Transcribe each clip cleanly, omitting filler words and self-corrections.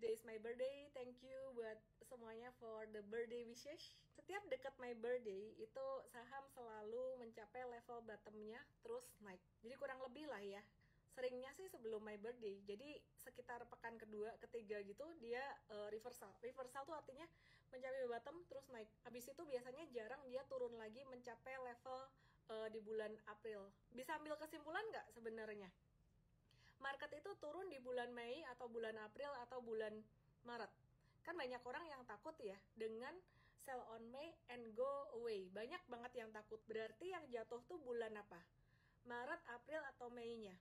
Today is my birthday. Thank you buat semuanya for the birthday wishes. Setiap dekat my birthday itu saham selalu mencapai level bottomnya terus naik. Jadi kurang lebih lah ya. Seringnya sih sebelum my birthday. Jadi sekitar pekan kedua, ketiga gitu dia reversal. Reversal tuh artinya mencapai bottom terus naik. Habis itu biasanya jarang dia turun lagi mencapai level di bulan April. Bisa ambil kesimpulan nggak sebenarnya? Market itu turun di bulan Mei atau bulan April atau bulan Maret. Kan banyak orang yang takut ya dengan sell on May and go away. Banyak banget yang takut. Berarti yang jatuh tuh bulan apa? Maret, April, atau Mei-nya?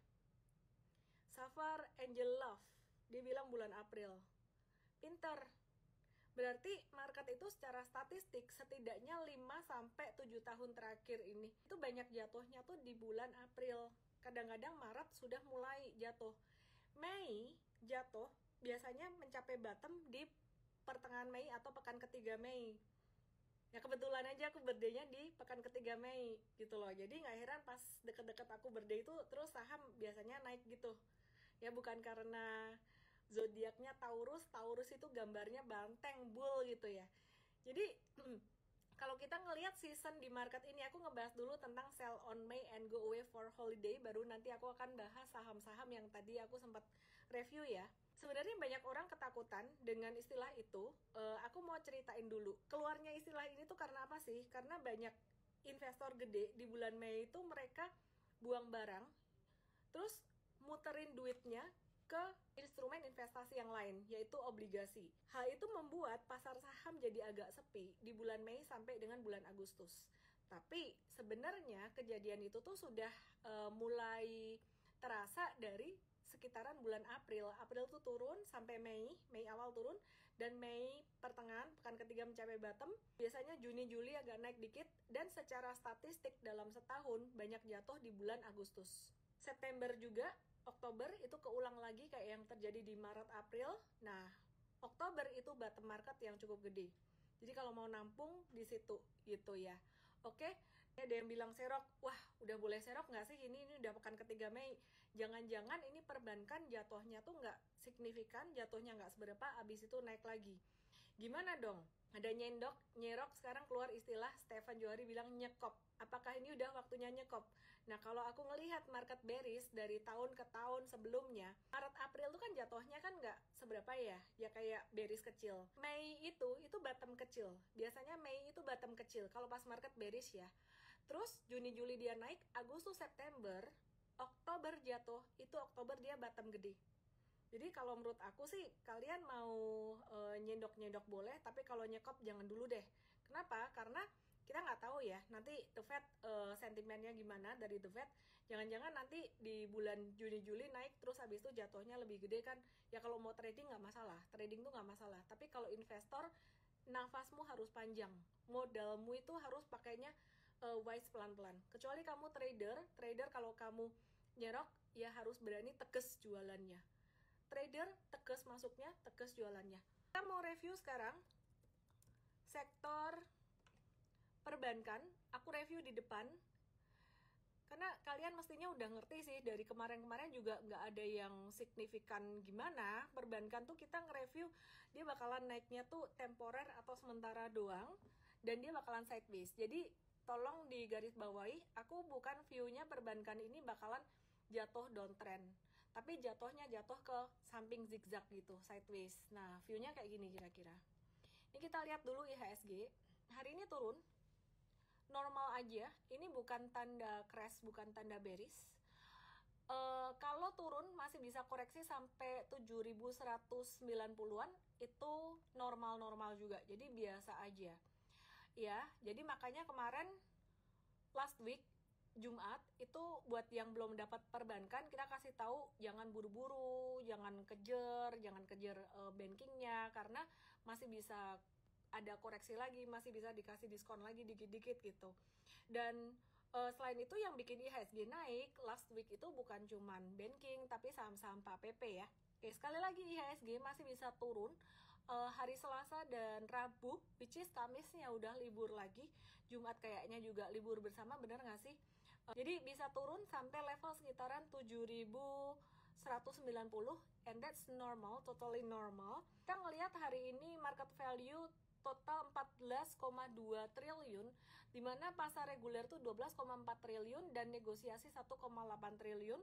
Safar Angel Love, dia bilang bulan April. Pinter. Berarti market itu secara statistik setidaknya 5-7 tahun terakhir ini itu banyak jatuhnya tuh di bulan April. Kadang-kadang Maret sudah mulai jatuh. Mei jatuh biasanya mencapai bottom di pertengahan Mei atau pekan ketiga Mei. Ya kebetulan aja aku birthday-nya di pekan ketiga Mei gitu loh. Jadi nggak heran pas deket-deket aku birthday itu terus saham biasanya naik gitu. Ya bukan karena zodiaknya Taurus. Taurus itu gambarnya banteng bull gitu ya. Jadi kalau kita ngelihat season di market ini, aku ngebahas dulu tentang sell on May and go away for holiday, baru nanti aku akan bahas saham-saham yang tadi aku sempat review ya. Sebenarnya banyak orang ketakutan dengan istilah itu. Aku mau ceritain dulu. Keluarnya istilah ini tuh karena apa sih? Karena banyak investor gede di bulan Mei itu mereka buang barang, terus muterin duitnya ke instrumen investasi yang lain, yaitu obligasi. Hal itu membuat pasar saham jadi agak sepi di bulan Mei sampai dengan bulan Agustus. Tapi sebenarnya kejadian itu tuh sudah mulai terasa dari sekitaran bulan April. April tuh turun sampai Mei, Mei awal turun, dan Mei pertengahan, pekan ketiga mencapai bottom. Biasanya Juni, Juli agak naik dikit, dan secara statistik dalam setahun banyak jatuh di bulan Agustus. September juga, Oktober itu keulang lagi kayak yang terjadi di Maret April. Nah, Oktober itu bottom market yang cukup gede. Jadi kalau mau nampung di situ gitu ya. Oke, ada yang bilang serok. Wah, udah boleh serok nggak sih? Ini udah pekan ketiga Mei. Jangan-jangan ini perbankan jatuhnya tuh nggak signifikan, jatuhnya nggak seberapa, abis itu naik lagi. Gimana dong? Ada nyerok, sekarang keluar istilah Stephen Johari bilang nyekop. Apakah ini udah waktunya nyekop? Nah, kalau aku ngelihat market bearish dari tahun ke tahun sebelumnya, Maret April tuh kan jatuhnya kan nggak seberapa ya, ya kayak bearish kecil. Mei itu bottom kecil. Biasanya Mei itu bottom kecil kalau pas market bearish ya. Terus Juni Juli dia naik, Agustus September, Oktober jatuh, itu Oktober dia bottom gede. Jadi kalau menurut aku sih kalian mau nyendok-nyendok boleh, tapi kalau nyekop jangan dulu deh. Kenapa? Karena kita nggak tahu ya nanti The Fed sentimennya gimana dari The Fed. Jangan-jangan nanti di bulan Juni-Juli naik terus habis itu jatuhnya lebih gede kan. Ya kalau mau trading nggak masalah, trading tuh nggak masalah. Tapi kalau investor, nafasmu harus panjang. Modalmu itu harus pakainya wise pelan-pelan. Kecuali kamu trader kalau kamu nyerok ya harus berani tegas jualannya. Trader tegas masuknya, tegas jualannya. Kita mau review sekarang sektor perbankan. Aku review di depan karena kalian mestinya udah ngerti sih dari kemarin-kemarin juga nggak ada yang signifikan gimana. Perbankan tuh kita nge-review dia bakalan naiknya tuh temporer atau sementara doang, dan dia bakalan sideways. Jadi tolong digaris bawahi, aku bukan view-nya perbankan ini bakalan jatuh downtrend, tapi jatuhnya jatuh ke samping zigzag gitu, sideways. Nah, view-nya kayak gini kira-kira. Ini kita lihat dulu IHSG. Hari ini turun, normal aja. Ini bukan tanda crash, bukan tanda bearish. Kalau turun masih bisa koreksi sampai 7.190-an, itu normal-normal juga. Jadi biasa aja. Ya, jadi makanya kemarin last week Jumat itu buat yang belum dapat perbankan, kita kasih tahu jangan buru-buru, jangan kejar bankingnya karena masih bisa ada koreksi lagi, masih bisa dikasih diskon lagi dikit-dikit gitu. Dan selain itu yang bikin IHSG naik last week itu bukan cuman banking tapi saham-saham PAPP ya. Oke, sekali lagi IHSG masih bisa turun hari Selasa dan Rabu, which is Kamisnya udah libur lagi, Jumat kayaknya juga libur bersama, bener nggak sih? Jadi bisa turun sampai level sekitaran 7.900 190, and that's normal, totally normal. Kita ngelihat hari ini market value total 14,2 triliun, dimana pasar reguler tuh 12,4 triliun dan negosiasi 1,8 triliun.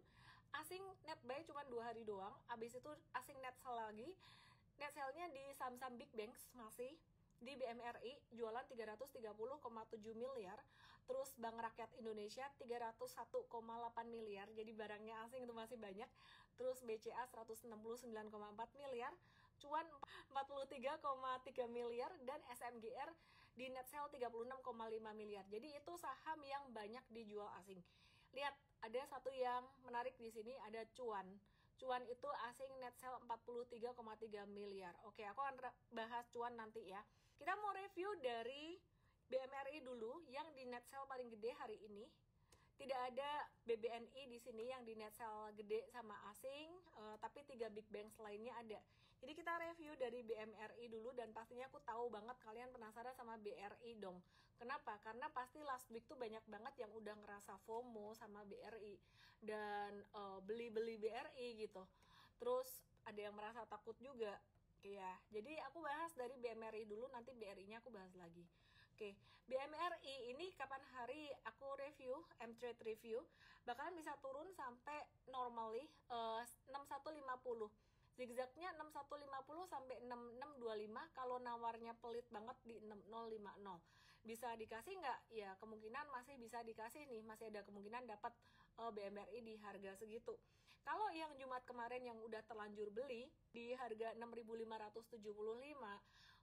Asing net buy cuma 2 hari doang, abis itu asing net sell lagi. Net sell-nya di saham-saham big banks masih. Di BMRI jualan 330,7 miliar, terus Bank Rakyat Indonesia 301,8 miliar, jadi barangnya asing itu masih banyak. Terus BCA 169,4 miliar, cuan 43,3 miliar, dan SMGR di net sell 36,5 miliar. Jadi itu saham yang banyak dijual asing. Lihat, ada satu yang menarik di sini, ada cuan. Cuan itu asing net sell 43,3 miliar. Oke, aku akan bahas cuan nanti ya. Kita mau review dari BMRI dulu yang di net sell paling gede hari ini. Tidak ada BBNI di sini yang di net sell gede sama asing, tapi 3 big banks lainnya ada. Jadi kita review dari BMRI dulu, dan pastinya aku tahu banget kalian penasaran sama BRI dong. Kenapa? Karena pasti last week tuh banyak banget yang udah ngerasa FOMO sama BRI dan beli-beli BRI gitu. Terus ada yang merasa takut juga. Ya, jadi aku bahas dari BMRI dulu, nanti BRI-nya aku bahas lagi. Oke, BMRI ini kapan hari aku review, M-Trade review, bakalan bisa turun sampai normally 6150. Zigzagnya 6150 sampai 6625, kalau nawarnya pelit banget di 6050. Bisa dikasih nggak? Ya, kemungkinan masih bisa dikasih nih, masih ada kemungkinan dapat BMRI di harga segitu. Kalau yang Jumat kemarin yang udah terlanjur beli di harga 6.575,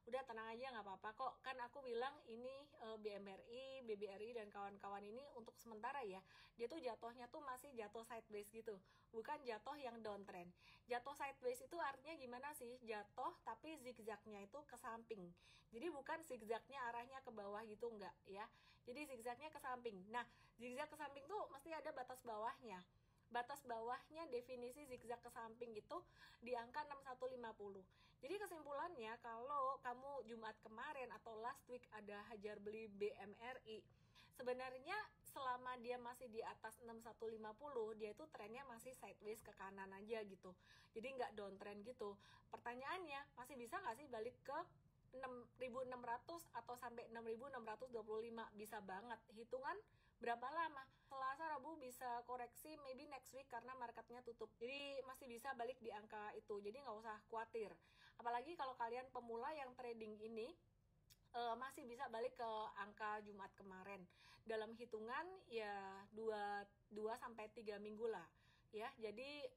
udah tenang aja, nggak apa-apa kok. Kan aku bilang ini BMRI, BBRI dan kawan-kawan ini untuk sementara ya. Dia tuh jatuhnya tuh masih jatuh sideways gitu, bukan jatuh yang downtrend. Jatuh sideways itu artinya gimana sih? Jatuh tapi zigzagnya itu ke samping. Jadi bukan zigzagnya arahnya ke bawah gitu, enggak ya. Jadi zigzagnya ke samping. Nah, zigzag ke samping tuh mesti ada batas bawahnya. Batas bawahnya definisi zigzag ke samping itu di angka 6150. Jadi kesimpulannya, kalau kamu Jumat kemarin atau last week ada hajar beli BMRI, sebenarnya selama dia masih di atas 6150, dia itu trennya masih sideways ke kanan aja gitu. Jadi nggak downtrend gitu. Pertanyaannya, masih bisa nggak sih balik ke 6.600 atau sampai 6.625? Bisa banget. Hitungan berapa lama? Selasa Rabu bisa koreksi, maybe next week karena marketnya tutup. Jadi masih bisa balik di angka itu, jadi nggak usah khawatir. Apalagi kalau kalian pemula yang trading ini, masih bisa balik ke angka Jumat kemarin. Dalam hitungan ya 2-3 minggu lah ya, jadi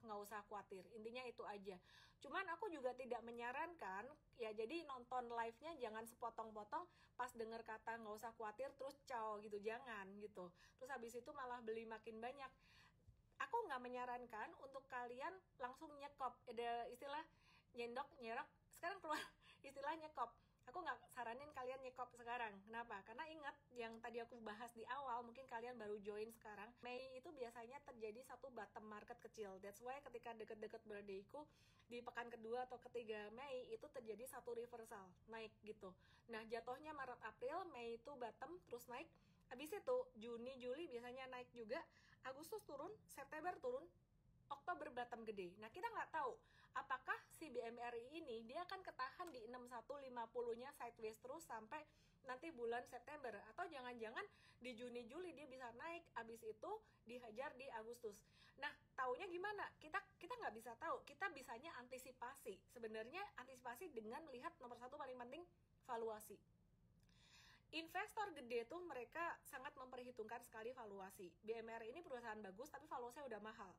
nggak usah khawatir, intinya itu aja. Cuman aku juga tidak menyarankan ya, jadi nonton live-nya jangan sepotong-potong, pas denger kata nggak usah khawatir terus caw gitu, jangan gitu, terus habis itu malah beli makin banyak. Aku nggak menyarankan untuk kalian langsung nyekop, ada istilah nyerok, sekarang keluar istilah nyekop. Aku nggak saranin kalian nyekop sekarang. Kenapa? Karena ingat yang tadi aku bahas di awal, mungkin kalian baru join sekarang. Mei itu biasanya terjadi satu bottom market kecil. That's why ketika deket-deket berdayku di pekan kedua atau ketiga Mei itu terjadi satu reversal, naik gitu. Nah, jatuhnya Maret April, Mei itu bottom terus naik. Habis itu Juni Juli biasanya naik juga, Agustus turun, September turun, Oktober bottom gede. Nah, kita nggak tahu apakah si BMRI ini dia akan ketahan di 6150-nya sideways terus sampai nanti bulan September, atau jangan-jangan di Juni Juli dia bisa naik, abis itu dihajar di Agustus. Nah, taunya gimana? Kita nggak bisa tahu. Kita bisanya antisipasi. Sebenarnya antisipasi dengan melihat nomor satu paling penting, valuasi. Investor gede tuh mereka sangat memperhitungkan sekali valuasi. BMRI ini perusahaan bagus tapi valuasinya udah mahal.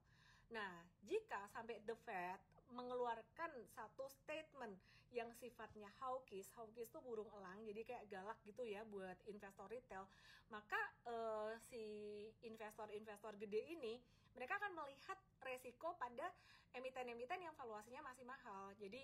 Nah, jika sampai The Fed mengeluarkan satu statement yang sifatnya hawkish tuh burung elang, jadi kayak galak gitu ya buat investor retail, maka si investor-investor gede ini mereka akan melihat resiko pada emiten-emiten yang valuasinya masih mahal. Jadi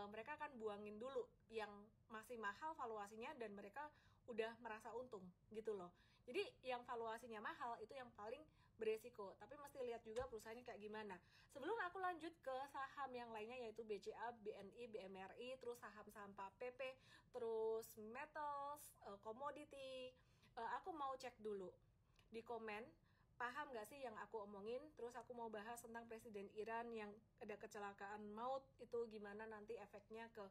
mereka akan buangin dulu yang masih mahal valuasinya dan mereka udah merasa untung gitu loh. Jadi yang valuasinya mahal itu yang paling beresiko, tapi mesti lihat juga perusahaannya kayak gimana. Sebelum aku lanjut ke saham yang lainnya yaitu BCA, BNI, BMRI, terus saham-saham PP, terus metals, commodity, aku mau cek dulu di komen paham nggak sih yang aku omongin? Terus aku mau bahas tentang Presiden Iran yang ada kecelakaan maut, itu gimana nanti efeknya ke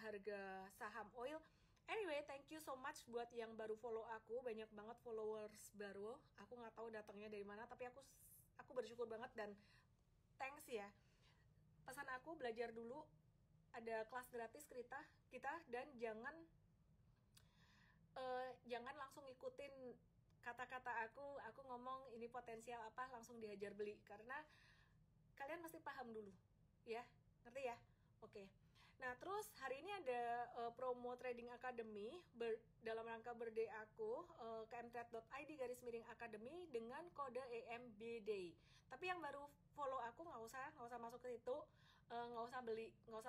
harga saham oil. Anyway, thank you so much buat yang baru follow aku, banyak banget followers baru. Aku nggak tahu datangnya dari mana, tapi aku bersyukur banget dan thanks ya. Pesan aku, belajar dulu, ada kelas gratis kita dan jangan langsung ikutin kata-kata aku ngomong ini potensial apa langsung dihajar beli, karena kalian mesti paham dulu ya, ngerti ya? Oke. Nah, terus hari ini ada promo Trading Academy dalam rangka birthday aku, kmtrade.id/academy dengan kode EMBDAY. Tapi yang baru follow aku nggak usah masuk ke situ, nggak usah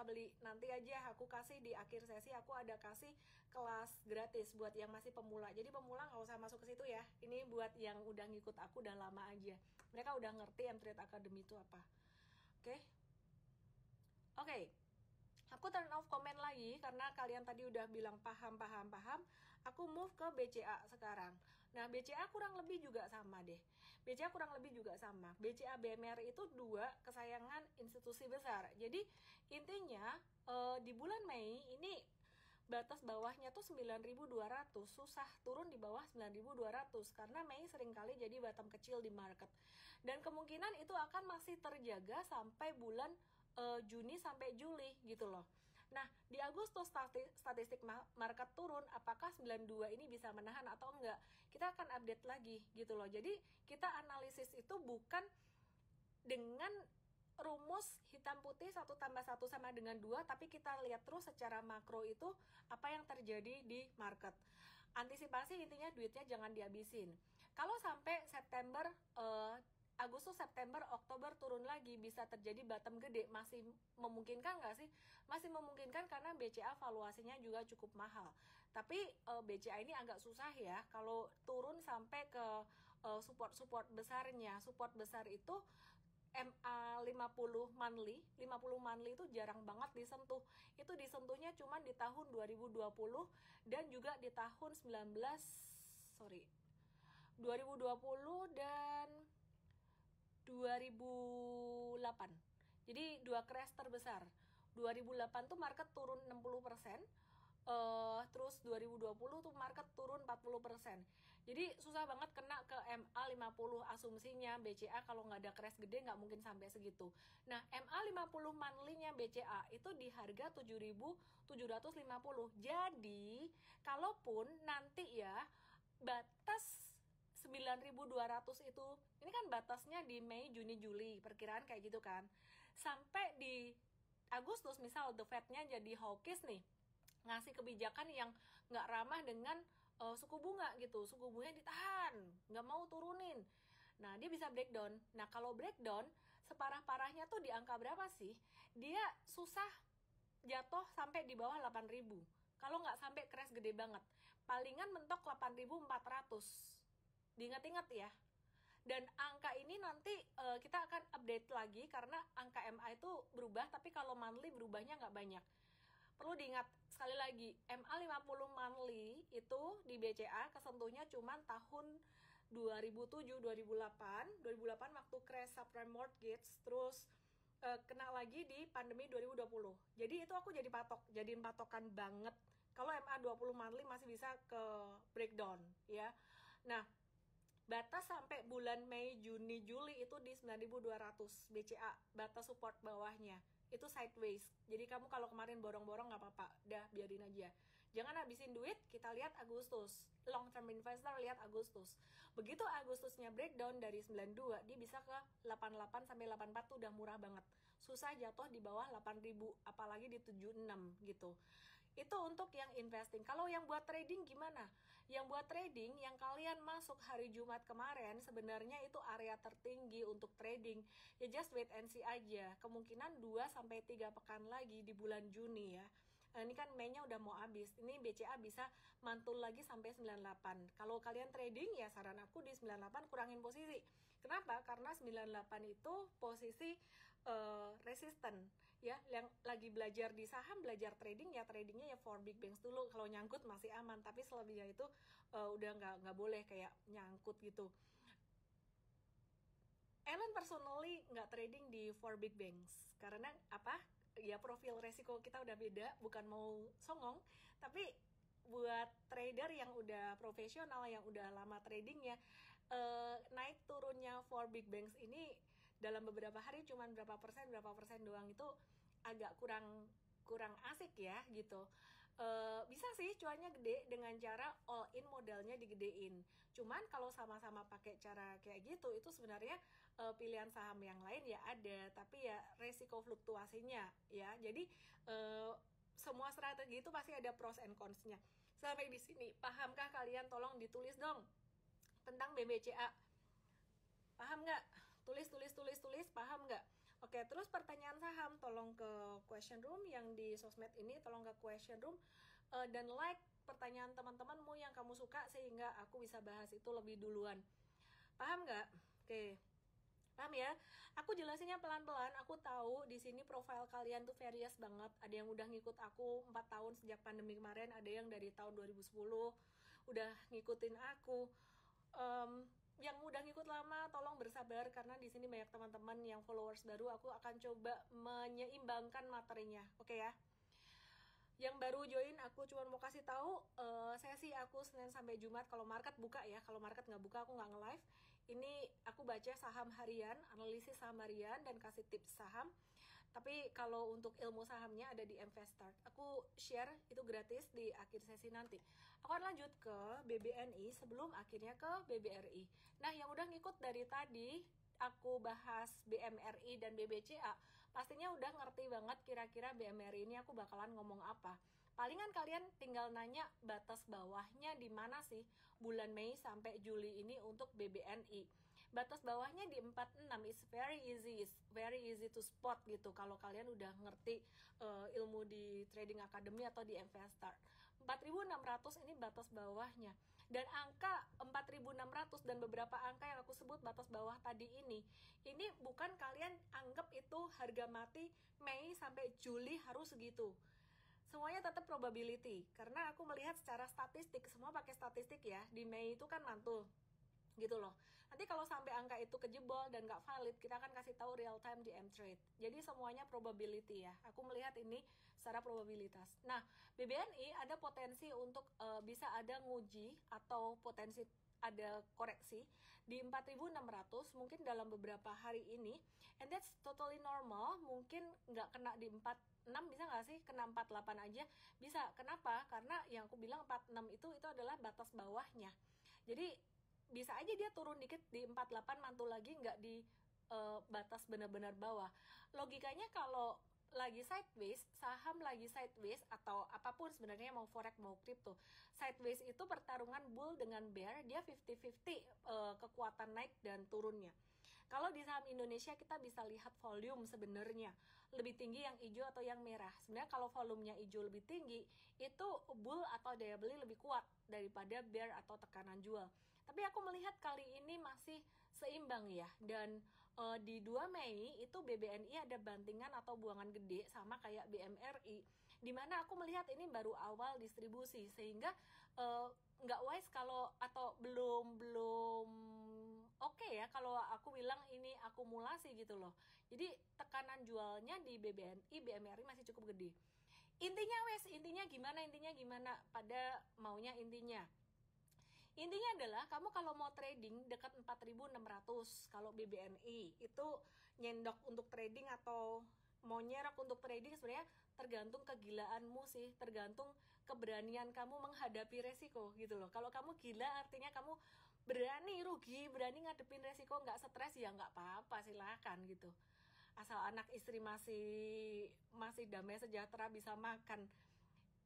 beli. Nanti aja aku kasih di akhir sesi, aku ada kasih kelas gratis buat yang masih pemula. Jadi pemula nggak usah masuk ke situ ya. Ini buat yang udah ngikut aku udah lama aja. Mereka udah ngerti Mtrade Academy itu apa. Oke. Aku turn off komen lagi karena kalian tadi udah bilang paham. Aku move ke BCA sekarang. Nah, BCA kurang lebih juga sama deh. BCA BMR itu dua kesayangan institusi besar. Jadi intinya di bulan Mei ini batas bawahnya tuh 9.200, susah turun di bawah 9.200 karena Mei seringkali jadi bottom kecil di market. Dan kemungkinan itu akan masih terjaga sampai bulan Juni sampai Juli gitu loh. Nah, di Agustus statistik market turun, apakah 92 ini bisa menahan atau enggak? Kita akan update lagi gitu loh. Jadi, kita analisis itu bukan dengan rumus hitam putih 1 tambah 1 sama dengan 2, tapi kita lihat terus secara makro itu apa yang terjadi di market. Antisipasi intinya duitnya jangan dihabisin. Kalau sampai Agustus, September, Oktober turun lagi, bisa terjadi bottom gede. Masih memungkinkan nggak sih? Masih memungkinkan karena BCA valuasinya juga cukup mahal. Tapi BCA ini agak susah ya. Kalau turun sampai ke support besarnya. Support besar itu MA 50 monthly itu jarang banget disentuh. Itu disentuhnya cuma di tahun 2020 dan juga di tahun 2020 dan 2008. Jadi dua crash terbesar. 2008 tuh market turun 60%, terus 2020 tuh market turun 40%. Jadi susah banget kena ke MA50 asumsinya BCA kalau nggak ada crash gede nggak mungkin sampai segitu. Nah, MA50 monthly-nya BCA itu di harga 7.750. Jadi, kalaupun nanti ya batas 9.200 itu, ini kan batasnya di Mei, Juni, Juli, perkiraan kayak gitu kan. Sampai di Agustus misal The Fed-nya jadi hawkish nih, ngasih kebijakan yang nggak ramah dengan suku bunga gitu, suku bunganya ditahan, nggak mau turunin. Nah, dia bisa breakdown. Nah, kalau breakdown, separah-parahnya tuh di angka berapa sih? Dia susah jatuh sampai di bawah 8.000. Kalau nggak sampai crash gede banget, palingan mentok 8.400. Diingat-ingat ya. Dan angka ini nanti kita akan update lagi karena angka MA itu berubah, tapi kalau monthly berubahnya nggak banyak. Perlu diingat sekali lagi, MA50 monthly itu di BCA kesentuhnya cuma tahun 2007, 2008 waktu crash subprime mortgage, terus kena lagi di pandemi 2020. Jadi itu aku jadiin patokan banget. Kalau MA20 monthly masih bisa ke breakdown ya. Nah, batas sampai bulan Mei, Juni, Juli itu di 9.200 BCA, batas support bawahnya itu sideways. Jadi kamu kalau kemarin borong-borong nggak apa-apa, dah biarin aja. Jangan habisin duit. Kita lihat Agustus, long term investor lihat Agustus. Begitu Agustusnya breakdown dari 92, dia bisa ke 88 sampai 84 tuh udah murah banget. Susah jatuh di bawah 8.000, apalagi di 76 gitu. Itu untuk yang investing. Kalau yang buat trading gimana? Yang buat trading, yang kalian masuk hari Jumat kemarin, sebenarnya itu area tertinggi untuk trading. Ya just wait and see aja. Kemungkinan 2-3 pekan lagi di bulan Juni ya. Ini kan Mei-nya udah mau habis. Ini BCA bisa mantul lagi sampai 98. Kalau kalian trading, ya saran aku di 98 kurangin posisi. Kenapa? Karena 98 itu posisi resisten ya. Yang lagi belajar di saham, belajar trading ya, tradingnya ya for big banks dulu. Kalau nyangkut masih aman, tapi selebihnya itu udah nggak boleh kayak nyangkut gitu. Ellen personally nggak trading di for big banks karena apa? Ya profil resiko kita udah beda, bukan mau songong, tapi buat trader yang udah profesional, yang udah lama tradingnya, naik turunnya for big banks ini dalam beberapa hari cuman berapa persen doang, itu agak kurang kurang asik ya gitu. Bisa sih cuannya gede dengan cara all in modalnya digedein. Cuman kalau sama-sama pakai cara kayak gitu, itu sebenarnya pilihan saham yang lain ya ada, tapi ya resiko fluktuasinya ya. Jadi semua strategi itu pasti ada pros and cons-nya. Sampai di sini pahamkah kalian? Tolong ditulis dong tentang BBCA. Paham nggak? Tulis, paham nggak? Oke, terus pertanyaan saham, tolong ke question room yang di sosmed ini, tolong ke question room, dan like pertanyaan teman-temanmu yang kamu suka sehingga aku bisa bahas itu lebih duluan. Paham nggak? Oke, paham ya? Aku jelasinnya pelan-pelan. Aku tahu di sini profile kalian tuh various banget. Ada yang udah ngikut aku 4 tahun sejak pandemi kemarin, ada yang dari tahun 2010 udah ngikutin aku. Yang udah ngikut lama tolong bersabar karena di sini banyak teman-teman yang followers baru. Aku akan coba menyeimbangkan materinya, oke ya? Yang baru join, aku cuma mau kasih tahu sesi aku Senin sampai Jumat. Kalau market buka ya, kalau market nggak buka aku nggak nge-live. Ini aku baca saham harian, analisis saham harian, dan kasih tips saham. Tapi kalau untuk ilmu sahamnya ada di Mvestart. Aku share itu gratis di akhir sesi nanti. Aku akan lanjut ke BBNI sebelum akhirnya ke BBRI. Nah, yang udah ngikut dari tadi aku bahas BMRI dan BBCA, pastinya udah ngerti banget kira-kira BMRI ini aku bakalan ngomong apa. Palingan kalian tinggal nanya batas bawahnya di mana sih bulan Mei sampai Juli ini untuk BBNI. Batas bawahnya di 46, is very easy to spot gitu kalau kalian udah ngerti ilmu di Trading Academy atau di Mvestart. 4.600 ini batas bawahnya. Dan angka 4.600 dan beberapa angka yang aku sebut batas bawah tadi ini bukan kalian anggap itu harga mati Mei sampai Juli harus segitu. Semuanya tetap probability, karena aku melihat secara statistik, semua pakai statistik ya. Di Mei itu kan mantul gitu loh. Nanti kalau sampai angka itu kejebol dan nggak valid, kita akan kasih tahu real time di M-Trade. Jadi semuanya probability ya. Aku melihat ini secara probabilitas. Nah, BBNI ada potensi untuk bisa ada nguji atau potensi ada koreksi di 4.600 mungkin dalam beberapa hari ini, and that's totally normal. Mungkin nggak kena di 46, bisa nggak sih kena 48 aja? Bisa. Kenapa? Karena yang aku bilang 46 itu adalah batas bawahnya. Jadi bisa aja dia turun dikit di 48, mantul lagi nggak di batas benar-benar bawah. Logikanya kalau lagi sideways, saham lagi sideways atau apapun sebenarnya, mau forex mau crypto, sideways itu pertarungan bull dengan bear, dia 50-50 kekuatan naik dan turunnya. Kalau di saham Indonesia kita bisa lihat volume sebenarnya lebih tinggi yang hijau atau yang merah. Sebenarnya kalau volumenya hijau lebih tinggi, itu bull atau daya beli lebih kuat daripada bear atau tekanan jual. Tapi aku melihat kali ini masih seimbang ya. Dan di 2 Mei itu BBNI ada bantingan atau buangan gede sama kayak BMRI, dimana aku melihat ini baru awal distribusi, sehingga nggak wise kalau atau belum oke ya kalau aku bilang ini akumulasi gitu loh. Jadi tekanan jualnya di BBNI, BMRI masih cukup gede. Intinya gimana pada maunya Intinya adalah kamu kalau mau trading dekat 4.600, kalau BBNI itu nyendok untuk trading atau mau nyerok untuk trading sebenarnya tergantung kegilaanmu sih, tergantung keberanian kamu menghadapi resiko gitu loh. Kalau kamu gila artinya kamu berani rugi, berani ngadepin resiko, nggak stres, ya nggak apa-apa, silakan gitu. Asal anak istri masih damai sejahtera bisa makan,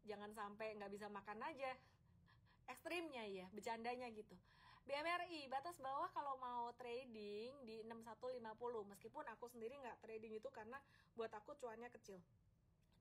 jangan sampai nggak bisa makan aja. Ekstrimnya ya, bercandanya gitu. BMRI batas bawah kalau mau trading di 6150, meskipun aku sendiri nggak trading itu karena buat aku cuannya kecil,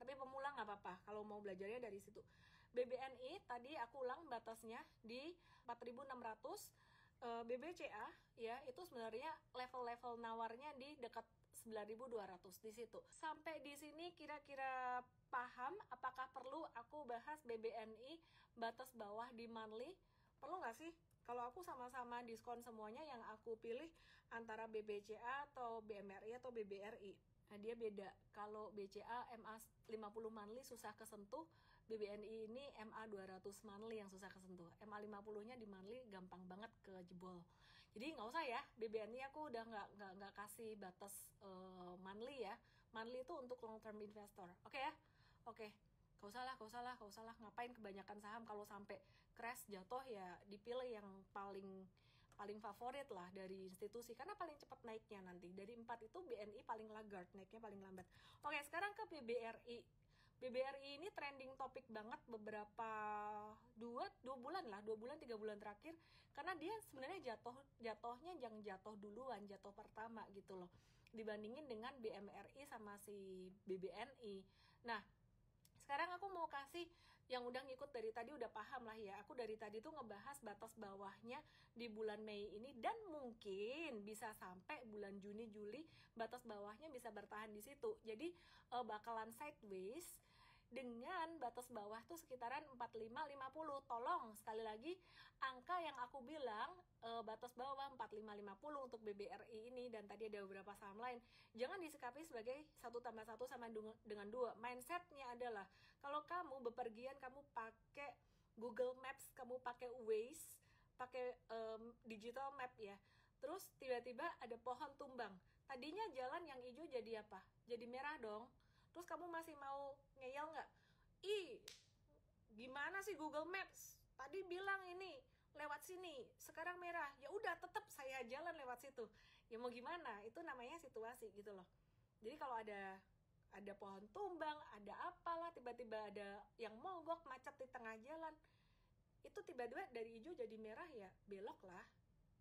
tapi pemula nggak apa-apa kalau mau belajarnya dari situ. BBNI tadi aku ulang batasnya di 4.600. BBCA ya itu sebenarnya level-level nawarnya di dekat 9.200 di situ. Sampai di sini kira-kira paham apakah perlu aku bahas BBNI batas bawah di monthly? Perlu nggak sih? Kalau aku sama-sama diskon semuanya, yang aku pilih antara BBCA atau BMRI atau BBRI. Nah, dia beda. Kalau BCA MA 50 monthly susah kesentuh, BBNI ini MA 200 monthly yang susah kesentuh. MA 50-nya di monthly gampang banget ke jebol. Jadi nggak usah ya, BBNI aku udah nggak kasih batas monthly ya. Monthly itu untuk long term investor. Oke ya? Oke. Gak usah lah, ngapain kebanyakan saham, kalau sampai crash jatuh ya dipilih yang paling favorit lah dari institusi, karena paling cepat naiknya nanti. Dari 4 itu BNI paling laggard, naiknya paling lambat. Oke, sekarang ke BBRI. BBRI ini trending topik banget beberapa 2 bulan 3 bulan terakhir, karena dia sebenarnya jatuhnya yang jatuh duluan, jatuh pertama gitu loh, dibandingin dengan BMRI sama si BBNI. Nah, sekarang aku mau kasih yang udah ngikut dari tadi udah paham lah ya. Aku dari tadi tuh ngebahas batas bawahnya di bulan Mei ini, dan mungkin bisa sampai bulan Juni Juli batas bawahnya bisa bertahan di situ. Jadi bakalan sideways dengan batas bawah tuh sekitaran 45-50. Tolong sekali lagi, angka yang aku bilang batas bawah 45-50 untuk BBRI ini, dan tadi ada beberapa saham lain, jangan disikapi sebagai 1+1 sama dengan 2. Mindsetnya adalah kalau kamu bepergian, kamu pakai Google Maps, kamu pakai Waze, pakai digital map ya, terus tiba-tiba ada pohon tumbang, tadinya jalan yang hijau jadi apa? Jadi merah dong. Terus kamu masih mau ngeyel nggak? Ih, gimana sih Google Maps? Tadi bilang ini lewat sini, sekarang merah. Ya udah, tetap saya jalan lewat situ. Ya mau gimana? Itu namanya situasi gitu loh. Jadi kalau ada pohon tumbang, ada apalah, tiba-tiba ada yang mogok, macet di tengah jalan, itu tiba-tiba dari hijau jadi merah, ya belok lah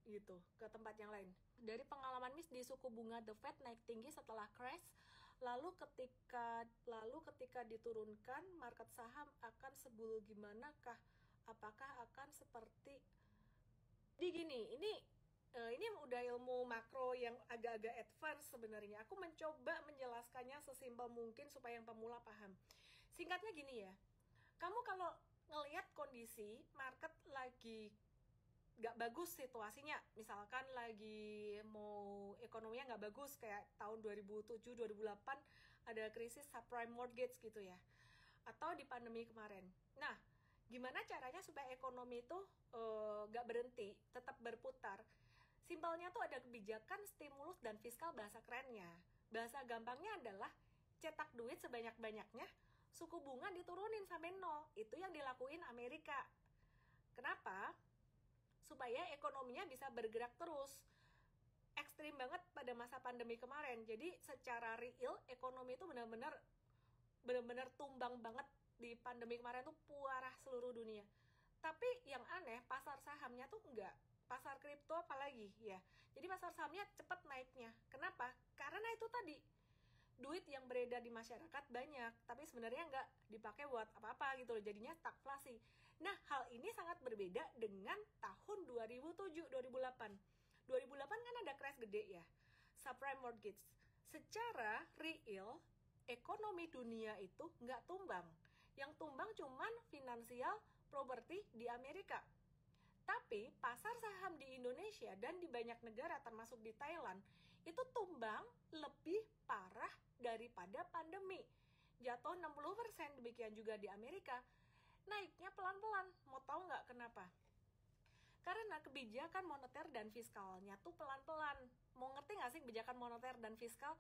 gitu ke tempat yang lain. Dari pengalaman Miss di suku bunga The Fed naik tinggi setelah crash, lalu ketika diturunkan, market saham akan sebulu gimana kah? Apakah akan seperti, jadi gini, ini udah ilmu makro yang agak-agak advance sebenarnya. Aku mencoba menjelaskannya sesimpel mungkin supaya yang pemula paham. Singkatnya gini ya, kamu kalau ngelihat kondisi market lagi gak bagus situasinya, misalkan lagi mau ekonominya gak bagus kayak tahun 2007-2008 ada krisis subprime mortgage gitu ya, atau di pandemi kemarin. Nah, gimana caranya supaya ekonomi itu gak berhenti, tetap berputar? Simpelnya tuh ada kebijakan stimulus dan fiskal, bahasa kerennya. Bahasa gampangnya adalah cetak duit sebanyak-banyaknya, suku bunga diturunin sampai 0. Itu yang dilakuin Amerika. Kenapa? Supaya ekonominya bisa bergerak terus. Ekstrim banget pada masa pandemi kemarin. Jadi secara real ekonomi itu benar-benar tumbang banget di pandemi kemarin tuh, puarah seluruh dunia. Tapi yang aneh, pasar sahamnya tuh enggak. Pasar kripto apalagi ya. Jadi pasar sahamnya cepat naiknya. Kenapa? Karena itu tadi, duit yang beredar di masyarakat banyak, tapi sebenarnya nggak dipakai buat apa-apa gitu loh, jadinya stagflasi. Nah, hal ini sangat berbeda dengan tahun 2007-2008. 2008 kan ada crash gede ya, subprime mortgage. Secara real, ekonomi dunia itu nggak tumbang. Yang tumbang cuman finansial properti di Amerika. Tapi pasar saham di Indonesia dan di banyak negara termasuk di Thailand itu tumbang lebih parah daripada pandemi. Jatuh 60%, demikian juga di Amerika. Naiknya pelan-pelan. Mau tahu nggak kenapa? Karena kebijakan moneter dan fiskalnya tuh pelan-pelan. Mau ngerti nggak sih kebijakan moneter dan fiskal?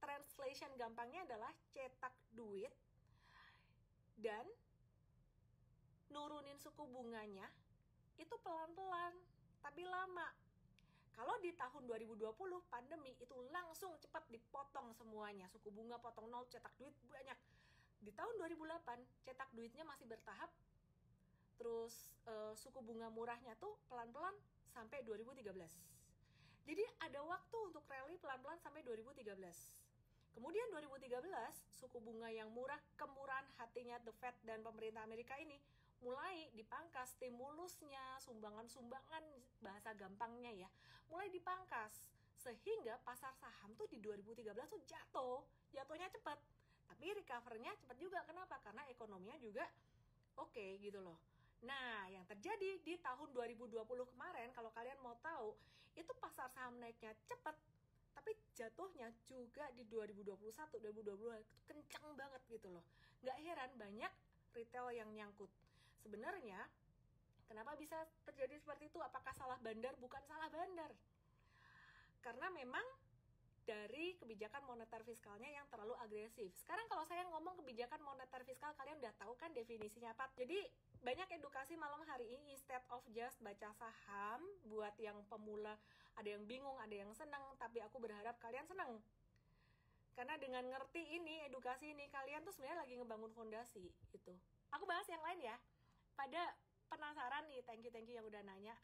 Translation gampangnya adalah cetak duit dan nurunin suku bunganya itu pelan-pelan, tapi lama. Kalau di tahun 2020 pandemi itu langsung cepat dipotong semuanya, suku bunga potong 0, cetak duit banyak. Di tahun 2008 cetak duitnya masih bertahap, terus suku bunga murahnya tuh pelan-pelan sampai 2013. Jadi ada waktu untuk rally pelan-pelan sampai 2013. Kemudian 2013 suku bunga yang murah, kemurahan hatinya The Fed dan pemerintah Amerika ini mulai dipangkas, stimulusnya, sumbangan-sumbangan, bahasa gampangnya ya, mulai dipangkas Sehingga pasar saham tuh di 2013 tuh jatuhnya cepat, tapi recovernya cepat juga. Kenapa? Karena ekonominya juga oke gitu loh. Nah, yang terjadi di tahun 2020 kemarin, kalau kalian mau tahu, itu pasar saham naiknya cepat, tapi jatuhnya juga di 2021, 2022 itu kencang banget gitu loh. Nggak heran banyak retail yang nyangkut. Sebenarnya, kenapa bisa terjadi seperti itu? Apakah salah bandar? Bukan salah bandar. Karena memang dari kebijakan moneter fiskalnya yang terlalu agresif. Sekarang kalau saya ngomong kebijakan moneter fiskal, kalian udah tahu kan definisinya apa? Jadi banyak edukasi malam hari ini, instead of just baca saham. Buat yang pemula, ada yang bingung, ada yang senang, tapi aku berharap kalian senang. Karena dengan ngerti ini, edukasi ini, kalian tuh sebenarnya lagi ngebangun fondasi gitu. Aku bahas yang lain ya. Pada penasaran nih, thank you yang udah nanya.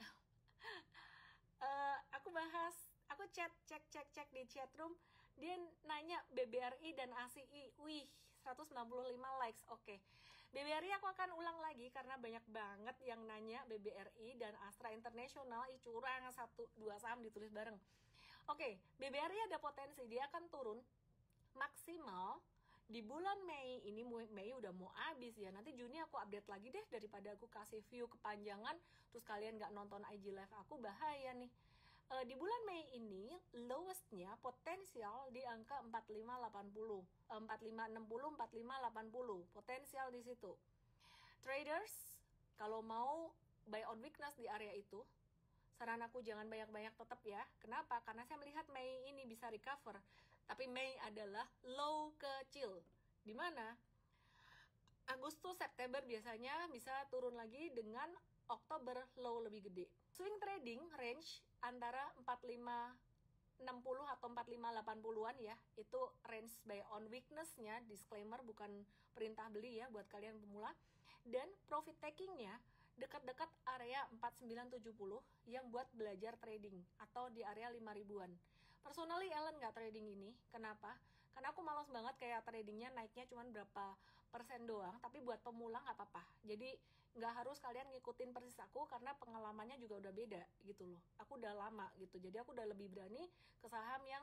Aku cek di chatroom, dia nanya BBRI dan ASI. Wih, 195 likes. Oke. BBRI aku akan ulang lagi karena banyak banget yang nanya BBRI dan Astra International. Curang 1-2 saham ditulis bareng. Oke, BBRI ada potensi dia akan turun maksimal di bulan Mei. Ini Mei udah mau habis ya. Nanti Juni aku update lagi deh, daripada aku kasih view kepanjangan terus kalian nggak nonton IG live aku, bahaya nih. Di bulan Mei ini lowestnya potensial di angka 4580, 4560, 4580, potensial di situ. Traders kalau mau buy on weakness di area itu, saran aku jangan banyak-banyak tetap ya. Kenapa? Karena saya melihat Mei ini bisa recover, tapi Mei adalah low kecil. Di mana Agustus, September biasanya bisa turun lagi, dengan Oktober low lebih gede. Swing trading range antara 4560 atau 4580-an ya. Itu range buy on weakness-nya, disclaimer bukan perintah beli ya buat kalian pemula. Dan profit taking-nya dekat-dekat area 4970 yang buat belajar trading, atau di area 5000-an. Personally Ellen nggak trading ini. Kenapa? Karena aku malas banget kayak tradingnya naiknya cuma berapa persen doang, tapi buat pemula nggak apa-apa. Jadi nggak harus kalian ngikutin persis aku, karena pengalamannya juga udah beda gitu loh. Aku udah lama gitu, jadi aku udah lebih berani ke saham yang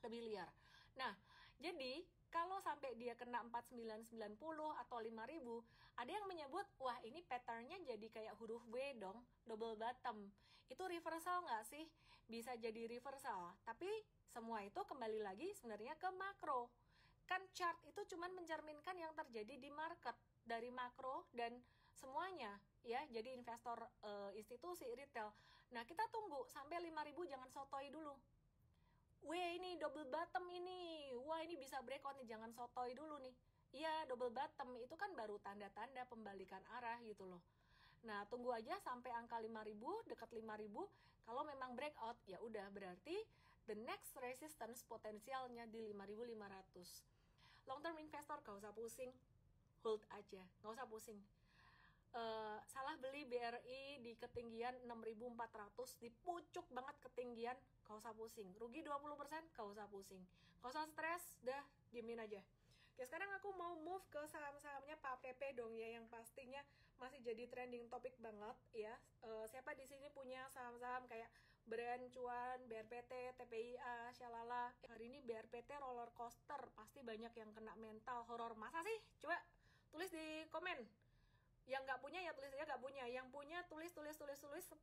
lebih liar. Nah, jadi kalau sampai dia kena 4990 atau 5000, ada yang menyebut, wah ini patternnya jadi kayak huruf W dong, double bottom. Itu reversal nggak sih? Bisa jadi reversal, tapi semua itu kembali lagi sebenarnya ke makro. Kan chart itu cuman mencerminkan yang terjadi di market, dari makro dan semuanya ya. Jadi investor, institusi, retail. Nah, kita tunggu sampai 5000, jangan sotoy dulu. Weh, ini double bottom ini. Wah, ini bisa breakout nih, jangan sotoy dulu nih. Iya, double bottom itu kan baru tanda-tanda pembalikan arah gitu loh. Nah, tunggu aja sampai angka 5000, dekat 5000. Kalau memang breakout, ya udah, berarti the next resistance potensialnya di 5500. Long term investor gak usah pusing, hold aja, gak usah pusing. Salah beli BRI di ketinggian 6400, di pucuk banget ketinggian, gak usah pusing. Rugi 20%, gak usah pusing, gak usah stres, dah diemin aja. Oke, sekarang aku mau move ke saham-sahamnya Pak Pepe dong ya, yang pastinya masih jadi trending topik banget ya. Siapa di sini punya saham-saham kayak Brand, Cuan, BRPT, TPIA, Shalala? Hari ini BRPT roller coaster, pasti banyak yang kena mental horor. Masa sih? Coba tulis di komen. Yang nggak punya ya tulis aja nggak punya. Yang punya tulis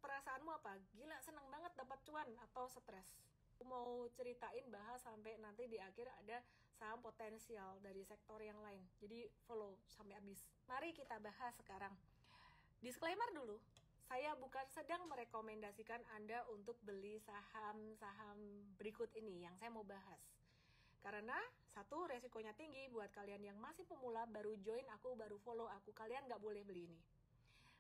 perasaanmu apa. Gila, seneng banget dapat cuan atau stres. Aku mau ceritain, bahas sampai nanti di akhir ada saham potensial dari sektor yang lain. Jadi follow sampai habis. Mari kita bahas sekarang. Disclaimer dulu, saya bukan sedang merekomendasikan Anda untuk beli saham-saham berikut ini yang saya mau bahas. Karena satu, resikonya tinggi buat kalian yang masih pemula, baru join aku, baru follow aku, kalian nggak boleh beli ini.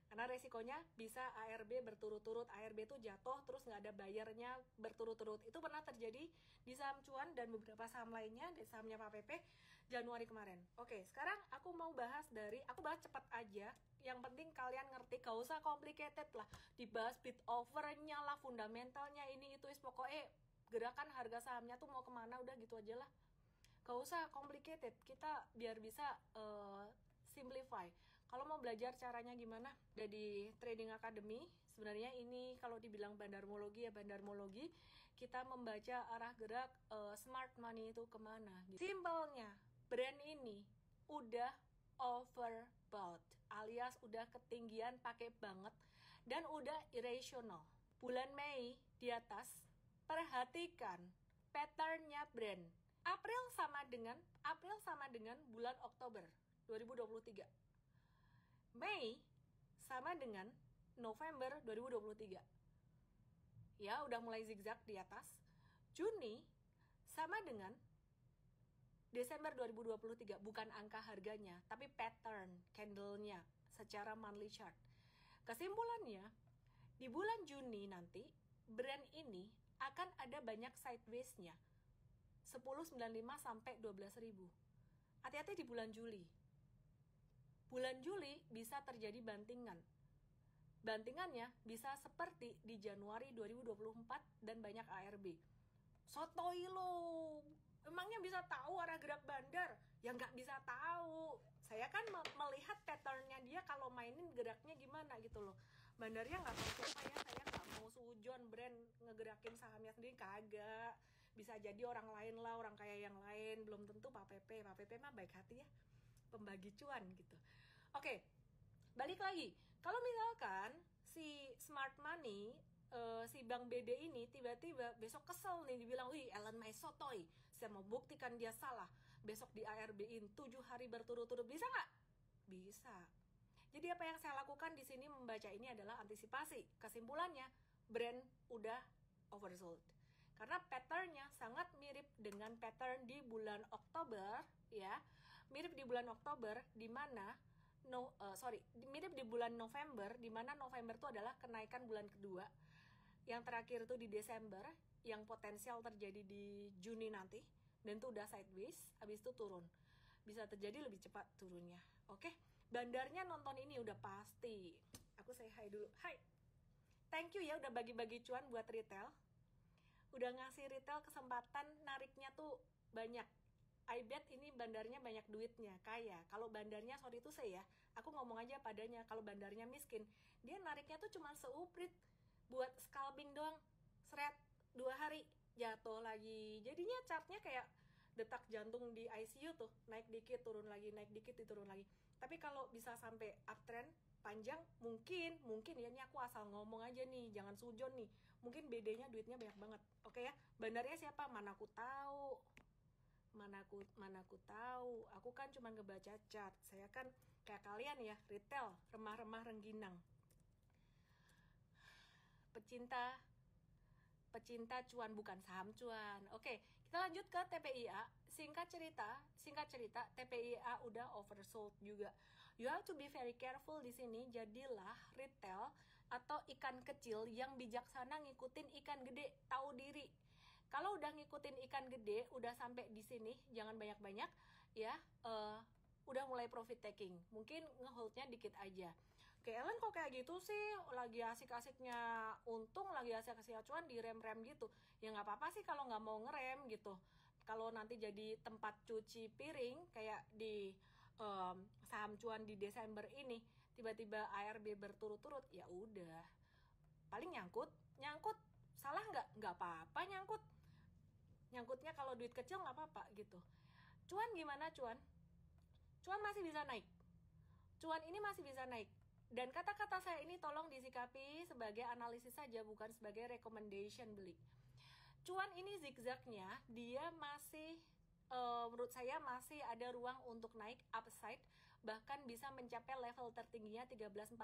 Karena resikonya bisa ARB berturut-turut, ARB itu jatuh terus nggak ada bayarnya berturut-turut. Itu pernah terjadi di saham Cuan dan beberapa saham lainnya, di sahamnya Pak Pepe Januari kemarin. Oke, sekarang aku mau bahas aku bahas cepat aja. Yang penting kalian ngerti, gak usah complicated lah. Dibahas bid overnya lah, fundamentalnya ini itu, pokoknya gerakan harga sahamnya tuh mau kemana, udah gitu aja lah. Gak usah complicated, kita biar bisa simplify. Kalau mau belajar caranya gimana, ada di Trading Academy. Sebenarnya ini kalau dibilang bandarmologi ya bandarmologi, kita membaca arah gerak smart money itu kemana gitu. Simpelnya, brand ini udah overbought, alias udah ketinggian pakai banget dan udah irrational. Bulan Mei di atas, perhatikan patternnya brand. April sama dengan bulan Oktober 2023. Mei sama dengan November 2023. Ya, udah mulai zigzag di atas. Juni sama dengan Desember 2023, bukan angka harganya, tapi pattern candle-nya secara monthly chart. Kesimpulannya, di bulan Juni nanti, brand ini akan ada banyak sideways-nya. 10.95 sampai 12.000. Hati-hati di bulan Juli. Bulan Juli bisa terjadi bantingan. Bantingannya bisa seperti di Januari 2024 dan banyak ARB. Sotoy lo, emangnya bisa tahu arah gerak bandar? Ya nggak bisa tahu. Saya kan melihat patternnya dia kalau mainin geraknya gimana gitu loh. Bandarnya nggak tahu ya, saya nggak mau sujon brand ngegerakin sahamnya sendiri, kagak. Bisa jadi orang lain lah, orang kaya yang lain, belum tentu Pak Pepe mah baik hati ya, pembagi cuan gitu. Oke, balik lagi. Kalau misalkan si smart money, si Bank BD ini tiba-tiba besok kesel nih, dibilang, wih Ellen May sotoy, saya mau buktikan dia salah, besok di ARB-in 7 hari berturut-turut, bisa nggak? Bisa. Jadi apa yang saya lakukan di sini membaca ini adalah antisipasi. Kesimpulannya, brand udah oversold. Karena patternnya sangat mirip dengan pattern di bulan Oktober, ya. Mirip di bulan Oktober, di mana mirip di bulan November, di mana November itu adalah kenaikan bulan kedua. Yang terakhir itu di Desember, yang potensial terjadi di Juni nanti, dan itu udah sideways, habis itu turun. Bisa terjadi lebih cepat turunnya. Oke, bandarnya nonton ini udah pasti. Aku say hi dulu. Hai. Thank you ya udah bagi-bagi cuan buat retail. Udah ngasih retail kesempatan nariknya tuh banyak. I bet ini bandarnya banyak duitnya, kaya. Kalau bandarnya, sorry itu saya, aku ngomong aja padanya, kalau bandarnya miskin, dia nariknya tuh cuma seuprit buat scalping doang, seret 2 hari jatuh lagi. Jadinya chartnya kayak detak jantung di ICU tuh, naik dikit turun lagi, naik dikit turun lagi. Tapi kalau bisa sampai uptrend panjang, mungkin ya, ini aku asal ngomong aja nih, jangan sujon nih, mungkin BD-nya duitnya banyak banget. Oke ya, bandarnya siapa? Mana aku tahu. Aku kan cuma ngebaca chart. Saya kan kayak kalian ya, retail, remah-remah rengginang. Pecinta cuan, bukan saham cuan. Oke, kita lanjut ke TPIA. Singkat cerita, TPIA udah oversold juga. You have to be very careful di sini. Jadilah retail atau ikan kecil yang bijaksana ngikutin ikan gede, tahu diri. Kalau udah ngikutin ikan gede, udah sampai di sini, jangan banyak-banyak ya. Udah mulai profit taking. Mungkin ngeholdnya dikit aja. Oke, Ellen kok kayak gitu sih, lagi asik-asiknya untung, lagi asik-asik acuan di rem-rem gitu. Ya nggak apa-apa sih kalau nggak mau ngerem gitu. Kalau nanti jadi tempat cuci piring kayak di saham cuan di Desember ini, tiba-tiba ARB berturut-turut, ya udah. Paling nyangkut, salah nggak apa-apa nyangkut. Nyangkutnya kalau duit kecil nggak apa-apa gitu. Cuan gimana cuan? Cuan masih bisa naik. Cuan ini masih bisa naik. Dan kata-kata saya ini tolong disikapi sebagai analisis saja, bukan sebagai recommendation beli. Cuan ini zigzagnya, dia masih menurut saya masih ada ruang untuk naik upside, bahkan bisa mencapai level tertingginya 13.450.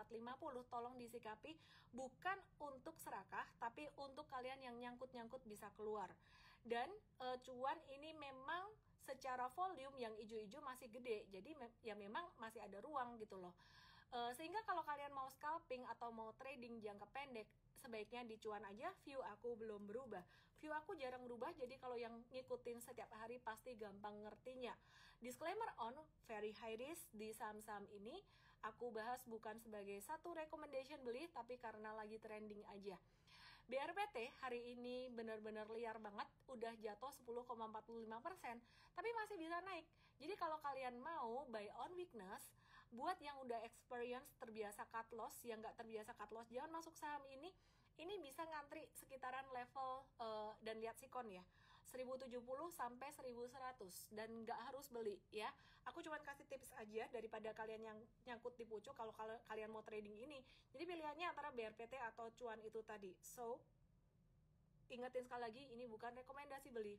Tolong disikapi, bukan untuk serakah, tapi untuk kalian yang nyangkut-nyangkut bisa keluar. Dan cuan ini memang secara volume yang ijo-ijo masih gede, jadi ya memang masih ada ruang gitu loh. Sehingga kalau kalian mau scalping atau mau trading jangka pendek, sebaiknya di cuan aja. View aku belum berubah, view aku jarang berubah, jadi kalau yang ngikutin setiap hari pasti gampang ngertinya. Disclaimer on very high risk di saham-saham ini. Aku bahas bukan sebagai satu recommendation beli, tapi karena lagi trending aja. BRPT hari ini benar-benar liar banget, udah jatuh 10,45%, tapi masih bisa naik. Jadi kalau kalian mau buy on weakness, buat yang udah experience terbiasa cut loss, yang nggak terbiasa cut loss, jangan masuk saham ini ini bisa ngantri sekitaran level dan lihat sikon ya 1070 sampai 1100 dan nggak harus beli ya. Aku cuma kasih tips aja daripada kalian yang nyangkut di pucuk kalau kalian mau trading ini. Jadi pilihannya antara BRPT atau cuan itu tadi. So ingetin sekali lagi, ini bukan rekomendasi beli,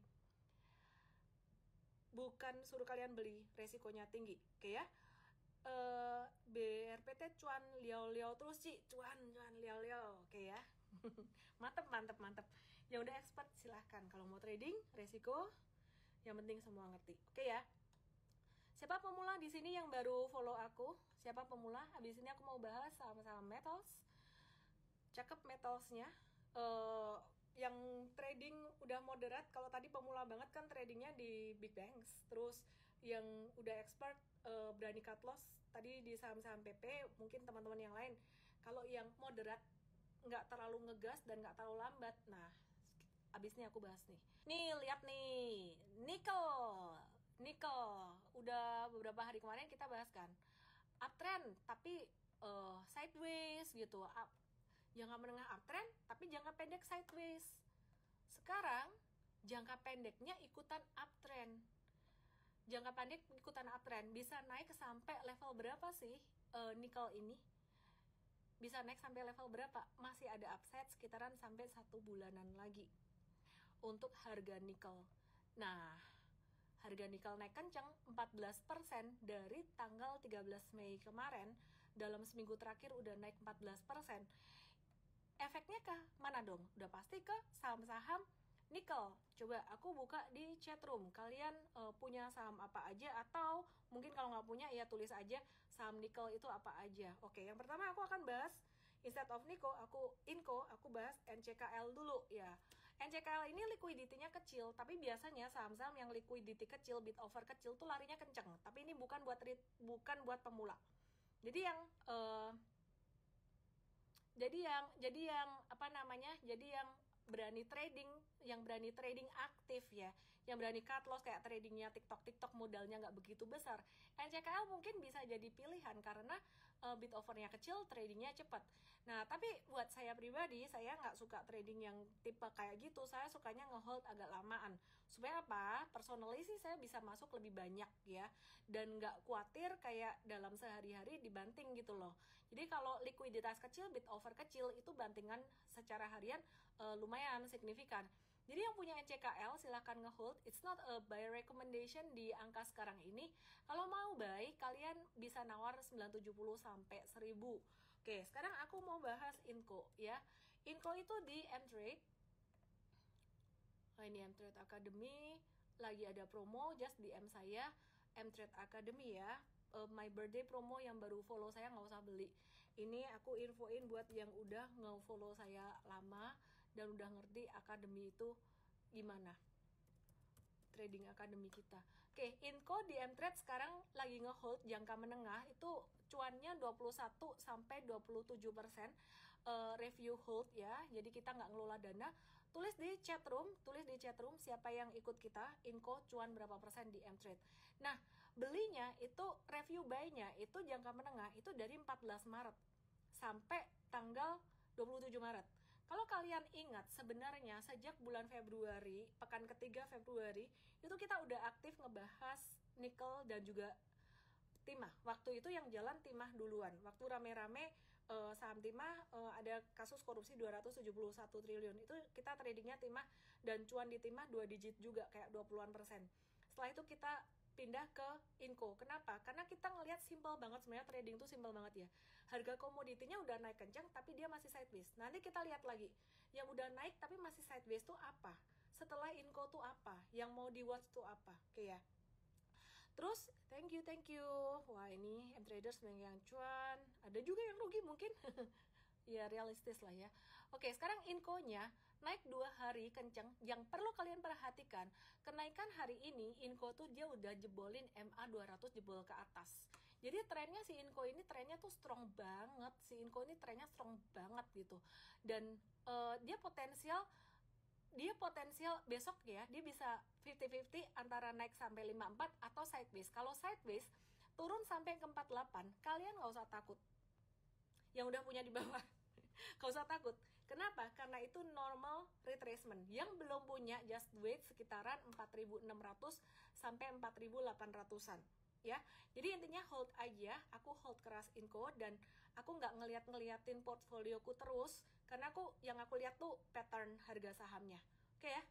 bukan suruh kalian beli, resikonya tinggi, oke ya. BRPT cuan liao-liao terus Ci, cuan liao-liao, oke ya. mantep. Yang udah expert silahkan, kalau mau trading resiko, yang penting semua ngerti, oke ya. Siapa pemula di sini yang baru follow aku? Siapa pemula? Habis ini aku mau bahas saham-saham metals. Cakep metalsnya. Yang trading udah moderat, kalau tadi pemula banget kan tradingnya di big banks, terus yang udah expert berani cut loss tadi di saham-saham PP, mungkin teman-teman yang lain. Kalau yang moderat nggak terlalu ngegas dan nggak terlalu lambat, nah abis ini aku bahas nih. Nih lihat nih, nikel udah beberapa hari kemarin kita bahas kan, uptrend tapi sideways gitu, jangka menengah uptrend tapi jangka pendek sideways. Sekarang jangka pendeknya ikutan uptrend, jangka pendek ikutan uptrend. Bisa naik sampai level berapa sih nikel ini? Bisa naik sampai level berapa? Masih ada upside sekitaran sampai 1 bulanan lagi untuk harga nikel. Nah, harga nikel naik kencang 14% dari tanggal 13 Mei kemarin. Dalam seminggu terakhir udah naik 14%. Efeknya ke mana dong? Udah pasti ke saham-saham nikel. Coba aku buka di chatroom, kalian punya saham apa aja, atau mungkin kalau nggak punya ya tulis aja saham nikel itu apa aja. Oke, yang pertama aku akan bahas, instead of Inco, aku bahas NCKL dulu ya. NCKL ini liquidity-nya kecil, tapi biasanya saham-saham yang liquidity kecil, bid offer kecil tuh larinya kenceng. Tapi ini bukan buat pemula. Jadi yang berani trading aktif ya, yang berani cut loss kayak tradingnya TikTok modalnya nggak begitu besar, NCKL mungkin bisa jadi pilihan karena bid offernya kecil, tradingnya cepat. Nah tapi buat saya pribadi, saya nggak suka trading yang tipe kayak gitu. Saya sukanya ngehold agak lamaan. Supaya apa? Personally sih saya bisa masuk lebih banyak ya, dan nggak khawatir kayak dalam sehari-hari dibanting gitu loh. Jadi kalau likuiditas kecil, bid offer kecil, itu bantingan secara harian lumayan signifikan. Jadi yang punya NCKL silahkan ngehold. It's not a buy recommendation di angka sekarang ini. Kalau mau buy, kalian bisa nawar 970 sampai 1000. Oke, sekarang aku mau bahas Inco ya. Inco itu di M-Trade. Nah, ini M-Trade Academy lagi ada promo, just DM saya M-Trade Academy ya. My birthday promo, yang baru follow saya nggak usah beli. Ini aku infoin buat yang udah nge-follow saya lama dan udah ngerti akademi itu gimana, trading academy kita. Oke, Inco di M-Trade sekarang lagi ngehold jangka menengah, itu cuannya 21 sampai 27%. Review hold ya, jadi kita nggak ngelola dana. Tulis di chatroom siapa yang ikut kita, Inco cuan berapa persen di M-Trade. Nah, belinya itu, review buy-nya itu jangka menengah itu dari 14 Maret sampai tanggal 27 Maret. Kalau kalian ingat, sebenarnya sejak bulan Februari, pekan ketiga Februari, itu kita udah aktif ngebahas nikel dan juga timah. Waktu itu yang jalan timah duluan. Waktu rame-rame saham timah ada kasus korupsi 271 triliun. Itu kita tradingnya timah dan cuan di timah 2 digit juga, kayak 20-an%. Setelah itu kita pindah ke Inco. Kenapa? Karena kita ngelihat simple banget, sebenarnya trading tuh simple banget ya. Harga komoditinya udah naik kencang tapi dia masih sideways. Nanti kita lihat lagi, yang udah naik tapi masih sideways tuh apa? Setelah Inco tuh apa? Yang mau di watch tuh apa? Oke ya. Terus thank you. Wah, ini M-Traders banyak yang cuan, ada juga yang rugi mungkin. Ya realistis lah ya. Oke, sekarang Inco-nya naik 2 hari kenceng. Yang perlu kalian perhatikan, kenaikan hari ini Inco tuh dia udah jebolin MA 200, jebol ke atas. Jadi trennya si Inco ini trennya tuh strong banget. Gitu. Dan dia potensial besok ya, dia bisa 50-50 antara naik sampai 54 atau sideways. Kalau sideways turun sampai ke 48, kalian nggak usah takut. Yang udah punya di bawah, gak usah takut, Kenapa? Karena itu normal retracement. Yang belum punya just wait sekitaran 4.600 sampai 4.800-an ya. Jadi intinya hold aja, aku hold keras Inco dan aku nggak ngeliatin portfolioku terus karena yang aku lihat tuh pattern harga sahamnya. Oke ya.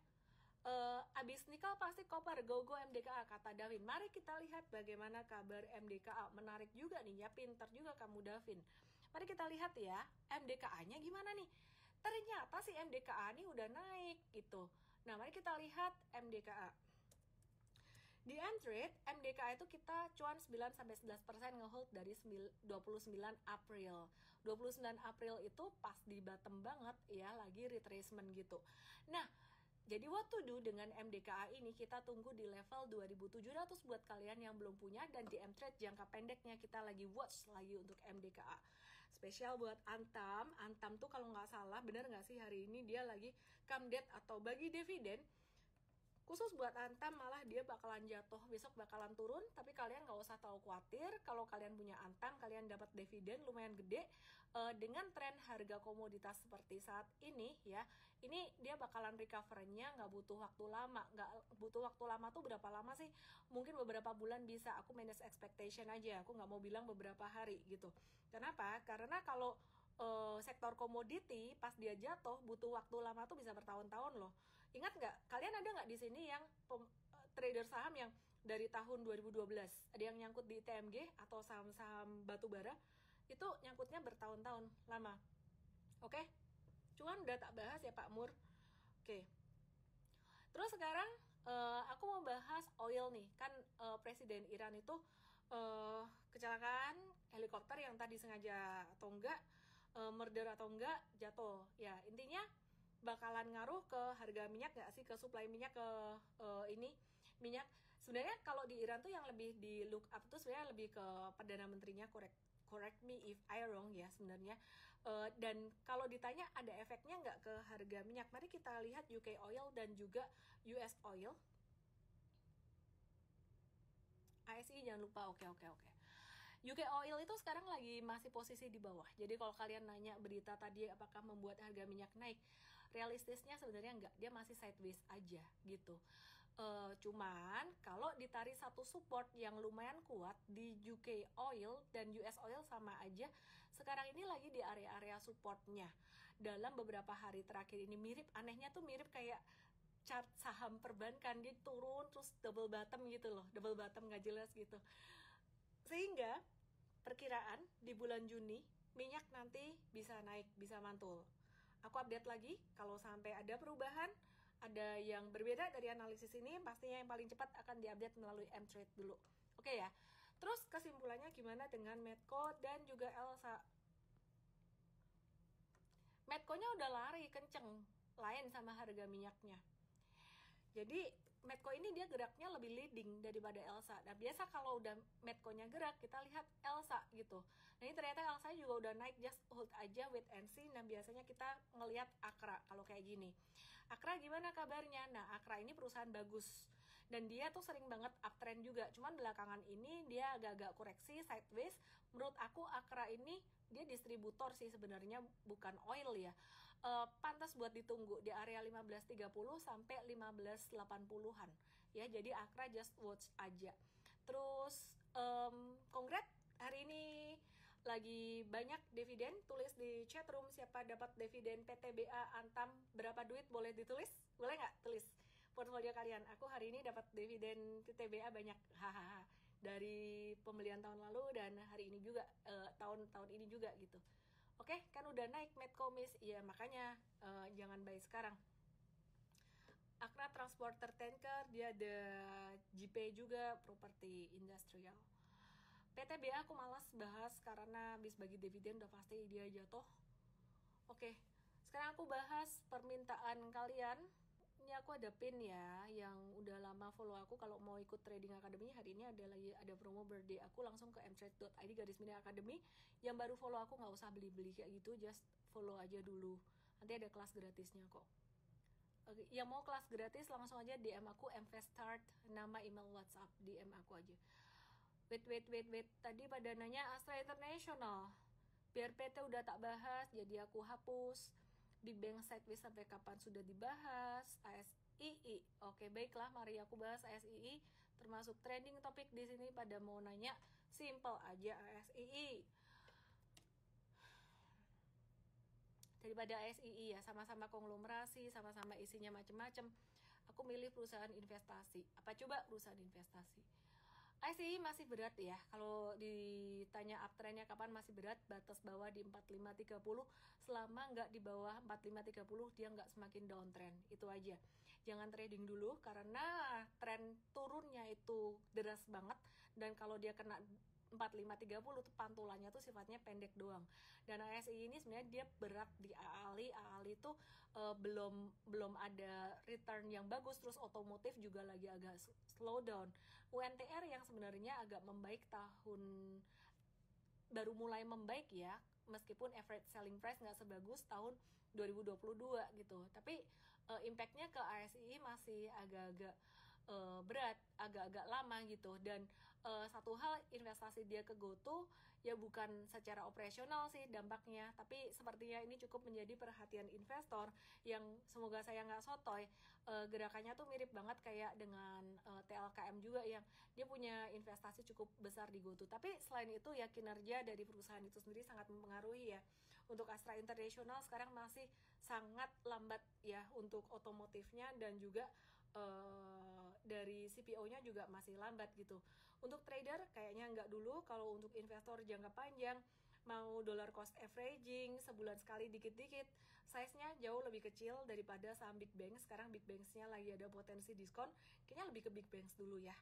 Abis nikel pasti koper, go MDKA, kata Davin. Mari kita lihat bagaimana kabar MDKA. Menarik juga nih ya, pinter juga kamu Davin. Mari kita lihat ya, MDKA-nya gimana nih. Ternyata si MDKA ini udah naik gitu. Nah, mari kita lihat MDKA. Di N-Trade, MDKA itu kita cuan 9-11% ngehold dari 29 April. 29 April itu pas di bottom banget ya, lagi retracement gitu. Nah, jadi what to do dengan MDKA ini, kita tunggu di level 2700 buat kalian yang belum punya, dan di M-Trade jangka pendeknya kita lagi watch lagi untuk MDKA. Spesial buat Antam. Antam tuh kalau nggak salah, bener nggak sih hari ini dia lagi come dead atau bagi dividen. Khusus buat Antam malah dia bakalan jatuh, besok bakalan turun, tapi kalian nggak usah tahu khawatir. Kalau kalian punya Antam, kalian dapat dividen lumayan gede. Dengan tren harga komoditas seperti saat ini ya, ini dia bakalan recovernya nggak butuh waktu lama. Nggak butuh waktu lama tuh berapa lama sih? Mungkin beberapa bulan bisa. Aku manage expectation aja, aku nggak mau bilang beberapa hari gitu. Kenapa? Karena kalau sektor komoditi pas dia jatuh butuh waktu lama tuh bisa bertahun-tahun loh. Ingat nggak? Kalian ada nggak di sini yang trader saham yang dari tahun 2012 ada yang nyangkut di TMG atau saham-saham batubara itu nyangkutnya bertahun-tahun lama. Oke? Cuman udah tak bahas ya Pak Mur. Oke. Terus sekarang aku mau bahas oil nih. Kan Presiden Iran itu kecelakaan helikopter yang tadi sengaja atau enggak, murder atau enggak, jatuh. Ya, intinya bakalan ngaruh ke harga minyak nggak sih, ke supply minyak, ke ini minyak. Sebenarnya kalau di Iran tuh yang lebih di look up tuh sebenarnya lebih ke Perdana Menterinya, correct me if I wrong ya sebenarnya. Dan kalau ditanya ada efeknya nggak ke harga minyak, mari kita lihat UK Oil dan juga US Oil. ASI jangan lupa. Oke. UK Oil itu sekarang lagi masih posisi di bawah. Jadi kalau kalian nanya berita tadi apakah membuat harga minyak naik, realistisnya sebenarnya enggak, dia masih sideways aja gitu. Cuman kalau ditarik satu support yang lumayan kuat di UK Oil dan US Oil sama aja, sekarang ini lagi di area-area supportnya. Dalam beberapa hari terakhir ini mirip, anehnya tuh mirip kayak chart saham perbankan, dia turun terus double bottom gitu loh, double bottom nggak jelas gitu. Sehingga perkiraan di bulan Juni minyak nanti bisa naik, bisa mantul. Aku update lagi kalau sampai ada perubahan, ada yang berbeda dari analisis ini, pastinya yang paling cepat akan diupdate melalui M-Trade dulu. Oke ya. Terus kesimpulannya gimana dengan Medco dan juga Elsa? Medco-nya udah lari kenceng, lain sama harga minyaknya. Jadi Medco ini dia geraknya lebih leading daripada Elsa. Nah biasa kalau udah Medco-nya gerak, kita lihat Elsa gitu. Nah ini ternyata Elsa juga udah naik, just hold aja, wait and see. Nah biasanya kita ngelihat Akra kalau kayak gini. Akra gimana kabarnya? Nah Akra ini perusahaan bagus dan dia tuh sering banget uptrend juga. Cuman belakangan ini dia agak-agak koreksi, sideways. Menurut aku Akra ini dia distributor sih sebenarnya, bukan oil ya. Pantas buat ditunggu di area 15.30 sampai 15.80-an ya. Jadi Akra just watch aja. Terus congrats, hari ini lagi banyak dividen. Tulis di chat room siapa dapat dividen PTBA Antam berapa duit, boleh ditulis, boleh nggak tulis portfolio kalian. Aku hari ini dapat dividen PTBA banyak, hahaha, dari pembelian tahun lalu dan hari ini juga, tahun ini juga gitu. Oke, kan udah naik Medcomis, ya makanya jangan buy sekarang. Akra Transporter Tanker, dia ada JP juga, properti industrial. PTBA aku malas bahas karena habis bagi dividen udah pasti dia jatuh. Oke, sekarang aku bahas permintaan kalian. Ini aku ada pin ya, yang udah lama follow aku. Kalau mau ikut trading academy, hari ini ada promo birthday aku, langsung ke mtrade.id/academy. Yang baru follow aku nggak usah beli-beli kayak gitu, just follow aja dulu, nanti ada kelas gratisnya kok. Oke, yang mau kelas gratis langsung aja DM aku, mvstart, nama, email, WhatsApp, DM aku aja. Wait, tadi pada nanya Astra International, biar PT udah tak bahas jadi aku hapus. Big Bang Sideways sampai kapan sudah dibahas, ASII. Oke, baiklah, mari aku bahas ASII, termasuk trending topik di sini pada mau nanya, simple aja ASII. Daripada ASII ya, sama-sama konglomerasi, sama-sama isinya macem-macem, aku milih perusahaan investasi. Apa coba perusahaan investasi? ICI masih berat ya, kalau ditanya uptrendnya kapan masih berat, batas bawah di 4530, selama nggak di bawah 4530 dia nggak semakin downtrend, itu aja. Jangan trading dulu karena tren turunnya itu deras banget, dan kalau dia kena 4530 tuh pantulannya tuh sifatnya pendek doang. Dan ASI ini sebenarnya dia berat di AALI. AALI itu belum ada return yang bagus, terus otomotif juga lagi agak slow down. UNTR yang sebenarnya agak membaik baru mulai membaik ya, meskipun average selling price nggak sebagus tahun 2022 gitu, tapi impactnya ke ASI masih agak-agak berat, agak-agak lama gitu. Dan satu hal, investasi dia ke GoTo ya bukan secara operasional sih dampaknya, tapi sepertinya ini cukup menjadi perhatian investor yang semoga saya nggak sotoy. Gerakannya tuh mirip banget kayak dengan TLKM juga, yang dia punya investasi cukup besar di GoTo, tapi selain itu ya kinerja dari perusahaan itu sendiri sangat mempengaruhi ya. Untuk Astra International sekarang masih sangat lambat ya untuk otomotifnya, dan juga dari CPO-nya juga masih lambat gitu. Untuk trader kayaknya nggak dulu. Kalau untuk investor jangka panjang, mau dollar cost averaging sebulan sekali dikit-dikit, size-nya jauh lebih kecil daripada saham Big Bank. Sekarang Big Banks-nya lagi ada potensi diskon, kayaknya lebih ke Big Banks dulu ya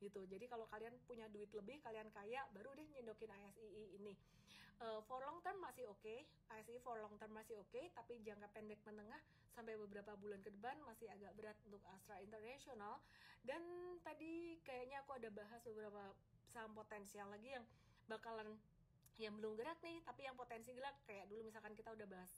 gitu. Jadi kalau kalian punya duit lebih, kalian kaya, baru deh nyendokin ASII ini. For long term masih oke, ASI for long term masih oke, tapi jangka pendek menengah sampai beberapa bulan ke depan masih agak berat untuk Astra International. Dan tadi kayaknya aku ada bahas beberapa saham potensial lagi yang bakalan, yang belum gerak nih tapi yang potensi gerak, kayak dulu misalkan kita udah bahas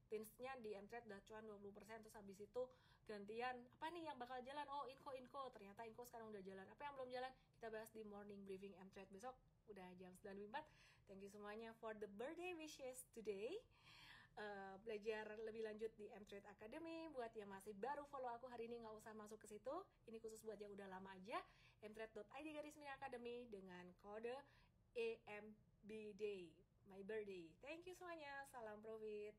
Tinsnya di Mtrade udah cuan 20%, terus habis itu gantian apa nih yang bakal jalan, oh Inco, ternyata Inco sekarang udah jalan. Apa yang belum jalan kita bahas di morning briefing Mtrade besok udah jam 9.04. Thank you semuanya for the birthday wishes today. Belajar lebih lanjut di Mtrade Academy. Buat yang masih baru follow aku hari ini, nggak usah masuk ke situ, ini khusus buat yang udah lama aja. mtrade.id/academy dengan kode EMBDAY, my birthday. Thank you semuanya, salam profit.